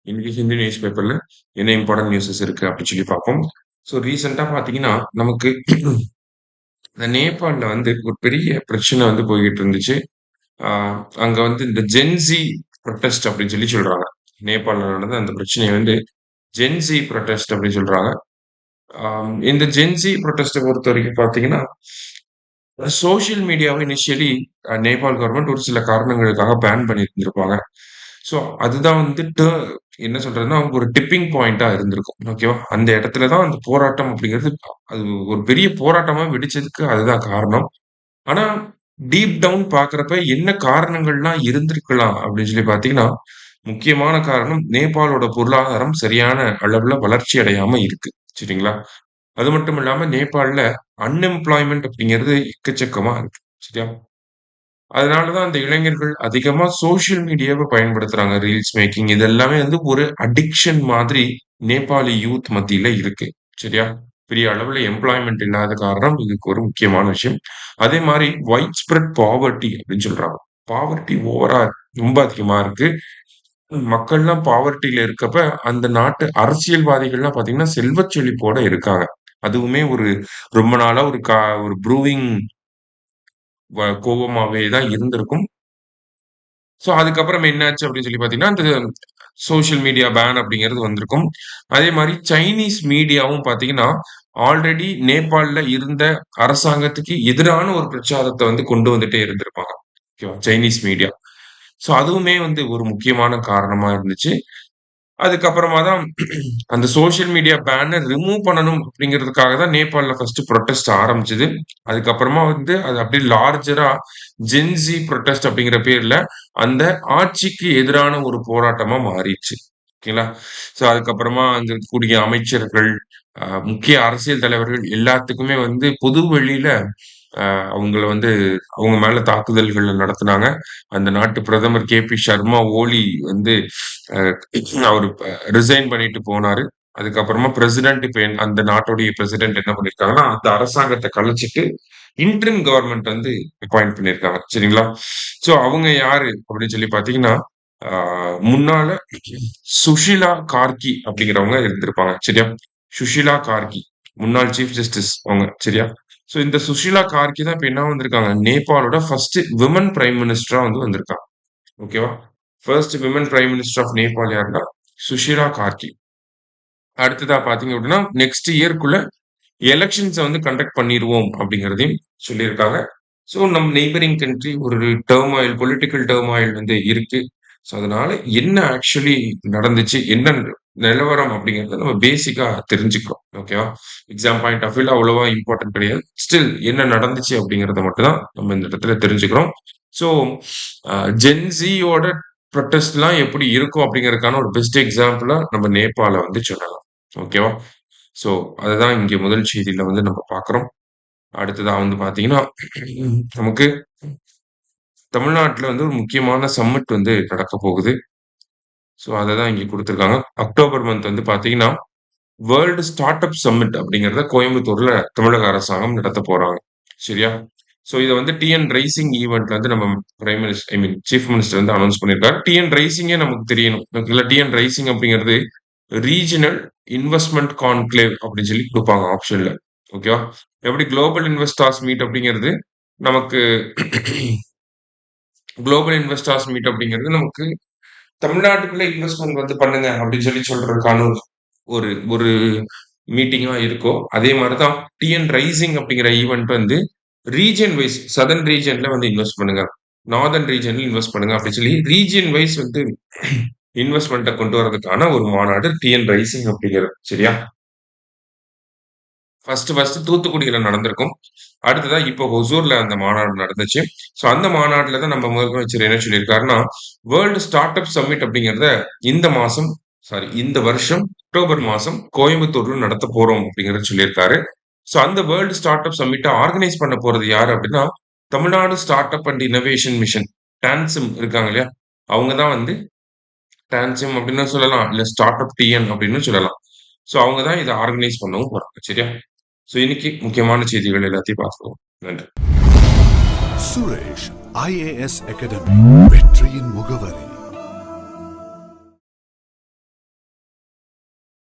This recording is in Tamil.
இன்னைக்கு ஹிந்து நியூஸ் பேப்பர்ல என்ன இம்பார்ட்டன்ட் நியூஸஸ் இருக்கு அப்படின்னு சொல்லி பார்ப்போம். ஸோ ரீசெண்டா பார்த்தீங்கன்னா, நமக்கு இந்த நேபாள்ல வந்து ஒரு பெரிய பிரச்சனை வந்து போய்கிட்டு இருந்துச்சு. ஆ அங்க வந்து இந்த ஜென்ஸி ப்ரொடெஸ்ட் அப்படின்னு சொல்லி சொல்றாங்க. நேபாள்ல நடந்த அந்த பிரச்சனைய வந்து ஜென்ஸி ப்ரொடெஸ்ட் அப்படின்னு சொல்றாங்க. இந்த ஜென்ஸி ப்ரொடெஸ்ட்ட பொறுத்தவரைக்கும் பார்த்தீங்கன்னா, சோசியல் மீடியாவ இனிஷியலி நேபாள் கவர்ன்மெண்ட் ஒரு சில காரணங்களுக்காக பேன் பண்ணியிருந்திருப்பாங்க. ஸோ அதுதான் வந்து என்ன சொல்றதுன்னா, ஒரு டிப்பிங் பாயிண்ட்டா இருந்திருக்கும். ஓகேவா? அந்த இடத்துல தான் அந்த போராட்டம் அப்படிங்கிறது அது ஒரு பெரிய போராட்டமா வெடிச்சதுக்கு அதுதான் காரணம். ஆனா, டீப் டவுன் பார்க்கிறப்ப என்ன காரணங்கள்லாம் இருந்திருக்கலாம் அப்படின்னு சொல்லி பார்த்தீங்கன்னா, முக்கியமான காரணம் நேபாளோட பொருளாதாரம் சரியான அளவுல வளர்ச்சி அடையாம இருக்கு. சரிங்களா? அது மட்டும் இல்லாம நேபாள்ல அன்எம்ப்ளாய்மென்ட் அப்படிங்கிறது எக்கச்சக்கமா இருக்கு. சரியா? அதனால தான் அந்த இளைஞர்கள் அதிகமா சோசியல் மீடியாவ பயன்படுத்துறாங்க. ரீல்ஸ் மேக்கிங் இது எல்லாமே வந்து ஒரு அடிக்ஷன் மாதிரி நேபாளி யூத் மத்தியில இருக்கு. சரியா? பெரிய அளவுல எம்ப்ளாய்மென்ட் இல்லாத காரணம் இதுக்கு ஒரு முக்கியமான விஷயம். அதே மாரி வைட் ஸ்ப்ரெட் பாவர்ட்டி அப்படின்னு சொல்றாங்க. பாவர்ட்டி ஓவரா ரொம்ப அதிகமா இருக்கு. மக்கள்லாம் பாவர்ட்டில இருக்கப்ப, அந்த நாட்டு அரசியல்வாதிகள்லாம் பார்த்தீங்கன்னா, செல்வச் செழிப்போட இருக்காங்க. அதுவுமே ஒரு ரொம்ப நாளா ஒரு ப்ரூவிங் கோவமாவே தான் இருந்திருக்கும். ஸோ, அதுக்கப்புறம் என்னாச்சு அப்படின்னு சொல்லி பார்த்தீங்கன்னா, அந்த சோசியல் மீடியா பேன் அப்படிங்கிறது வந்திருக்கும். அதே மாரி சைனீஸ் மீடியாவும் பார்த்தீங்கன்னா, ஆல்ரெடி நேபாள்ல இருந்த அரசாங்கத்துக்கு எதிரான ஒரு பிரச்சாரத்த வந்து கொண்டு வந்துட்டே இருந்திருப்பாங்க. ஓகேவா? Chinese media. ஸோ, அதுவுமே வந்து ஒரு முக்கியமான காரணமா இருந்துச்சு. அதுக்கப்புறமா தான் அந்த சோசியல் மீடியா பேன ரிமூவ் பண்ணணும் அப்படிங்கிறதுக்காக தான் நேபாள்ல ஃபர்ஸ்ட் புரொட்டஸ்ட் ஆரம்பிச்சது. அதுக்கப்புறமா வந்து அது அப்படியே லார்ஜரா ஜென்ஸி புரொட்டஸ்ட் அப்படிங்கிற பேர்ல அந்த ஆட்சிக்கு எதிரான ஒரு போராட்டமா மாறிடுச்சு. ஓகேங்களா? ஸோ அதுக்கப்புறமா அங்க இருக்கக்கூடிய அமைச்சர்கள், முக்கிய அரசியல் தலைவர்கள் எல்லாத்துக்குமே வந்து பொது வெளியில அ அவங்கள வந்து அவங்க மேல தாக்குதல்கள் நடத்துனாங்க. அந்த நாட்டு பிரதமர் கே.பி. சர்மா ஓலி வந்து அ அவரு ரிசைன் பண்ணிட்டு போனாரு. அதுக்கப்புறமா பிரசிடென்ட் இப்ப அந்த நாட்டுடைய பிரசிடென்ட் என்ன பண்ணியிருக்காங்கன்னா, அந்த அரசாங்கத்த கலைச்சிட்டு இன்டரிம் கவர்ன்மெண்ட் வந்து அப்பாயிண்ட் பண்ணியிருக்காங்க. சரிங்களா? சோ அவங்க யாரு அப்படின்னு சொல்லி பார்த்தீங்கன்னா, ஆ முன்னால சுஷிலா கார்கி அப்படிங்கிறவங்க இருந்திருப்பாங்க. சரியா? சுஷிலா கார்கி முன்னாள் சீஃப் ஜஸ்டிஸ் அவங்க. சரியா? சோ இந்த சுஷிலா கார்கி தான் இப்ப என்ன வந்திருக்காங்க, நேபாளோட ஃபர்ஸ்ட் விமன் பிரைம் மினிஸ்டரா வந்து வந்திருக்காங்க. ஓகேவா? First women prime minister of Nepal யாருன்னா, சுஷிலா கார்கி. அடுத்ததா பார்த்தீங்க அப்படின்னா, நெக்ஸ்ட் இயர்க்குள்ள எலக்ஷன்ஸ வந்து கண்டக்ட் பண்ணிருவோம் அப்படிங்கிறதையும் சொல்லியிருக்காங்க. ஸோ நம் நெய்பரிங் கண்ட்ரி ஒரு பொலிட்டிக்கல் டர்மாயில் வந்து இருக்கு. ஸோ அதனால என்ன ஆக்சுவலி நடந்துச்சு? என்ன நிலவரம் அப்படிங்கிறத நம்ம பேசிக்கா தெரிஞ்சுக்கிறோம். ஓகேவா? எக்ஸாம் பாயிண்ட் ஆஃப் வியூல அவ்வளவா இம்பார்ட்டன்ட் கிடையாது. ஸ்டில் என்ன நடந்துச்சு அப்படிங்கிறத மட்டும் தான் நம்ம இந்த இடத்துல தெரிஞ்சுக்கிறோம். ஸோ ஜென்ஸியோட ப்ரொட்டஸ்ட்லாம் எப்படி இருக்கும் அப்படிங்கிறதுக்கான ஒரு பெஸ்ட் எக்ஸாம்பிளா நம்ம நேபாள வந்து சொல்லலாம். ஓகேவா? ஸோ அதுதான் இங்க முதல் செய்தியில வந்து நம்ம பார்க்குறோம். அடுத்ததா வந்து பார்த்தீங்கன்னா, நமக்கு தமிழ்நாட்டுல வந்து ஒரு முக்கியமான சம்மிட் வந்து நடக்கப் போகுது. ஸோ அததான் இங்க குடுத்திருக்காங்க. அக்டோபர் மந்த் வந்து பார்த்தீங்கன்னா, வேர்ல்டு ஸ்டார்ட் அப் சம்மிட் அப்படிங்கிறத கோயம்புத்தூர்ல தமிழக அரசாங்கம் நடத்தப் போறாங்க. சரியா? ஸோ இத வந்து டிஎன் ரைசிங் ஈவென்ட்ல வந்து நம்ம பிரைம் மினிஸ்டர் சீஃப் மினிஸ்டர் வந்து அனவுன்ஸ் பண்ணியிருக்காரு. டிஎன் ரைசிங்கே நமக்கு தெரியணும். ஓகேங்களா? டிஎன் ரைசிங் அப்படிங்கிறது ரீஜினல் இன்வெஸ்ட்மென்ட் கான்க்ளேவ் அப்படின்னு சொல்லி குடுப்பாங்க ஆப்ஷன்ல. ஓகேவா? எப்படி குளோபல் இன்வெஸ்டார்ஸ் மீட் அப்படிங்கிறது நமக்கு குளோபல் இன்வெஸ்டார்ஸ் மீட் அப்படிங்கிறது நமக்கு தமிழ்நாட்டுக்குள்ள இன்வெஸ்ட்மென்ட் வந்து பண்ணுங்க அப்படின்னு சொல்லி சொல்றதுக்கான ஒரு ஒரு மீட்டிங்கா இருக்கோ, அதே மாரி தான் டிஎன் ரைசிங் அப்படிங்கிற ஈவென்ட் வந்து ரீஜியன் வைஸ் சதர்ன் ரீஜியன்ல வந்து இன்வெஸ்ட் பண்ணுங்க. நார்தர்ன் ரீஜியன்ல இன்வெஸ்ட் பண்ணுங்க அப்படின்னு சொல்லி ரீஜியன் வைஸ் வந்து இன்வெஸ்ட்மென்ட்ட கொண்டு வரதுக்கான ஒரு மாநாடு டிஎன் ரைசிங் அப்படிங்கிறது. சரியா? ஃபர்ஸ்ட் தூத்துக்குடியில நடந்திருக்கும். அடுத்ததா இப்போ ஒசூர்ல அந்த மாநாடு நடந்துச்சு. ஸோ அந்த மாநாட்ல தான் நம்ம முதலமைச்சர் என்ன சொல்லியிருக்காருன்னா, வேர்ல்டு ஸ்டார்ட் அப் சம்மிட் அப்படிங்கிறத இந்த மாசம் இந்த வருஷம் அக்டோபர் மாசம் கோயம்புத்தூர்ல நடத்தப் போறோம் அப்படிங்கிறத சொல்லியிருக்காரு. ஸோ அந்த வேர்ல்டு ஸ்டார்ட் அப் சம்மிட்ட ஆர்கனைஸ் பண்ண போறது யாரு அப்படின்னா, Tamil Nadu start up and innovation mission TANSIM இருக்காங்க இல்லையா? அவங்க தான் வந்து டான்சிம் அப்படின்னு சொல்லலாம். இல்ல ஸ்டார்ட் அப் டிஎன் அப்படின்னு சொல்லலாம். ஸோ அவங்க தான் இத ஆர்கனைஸ் பண்ணவும் போறாங்க. சரியா? ஸோ இன்னைக்கு முக்கியமான செய்திகள் எல்லாத்தையும் பார்த்துருவோம். நன்றி. சுரேஷ் ஐஏஎஸ் அகாடமி வெற்றியின் முகவரி.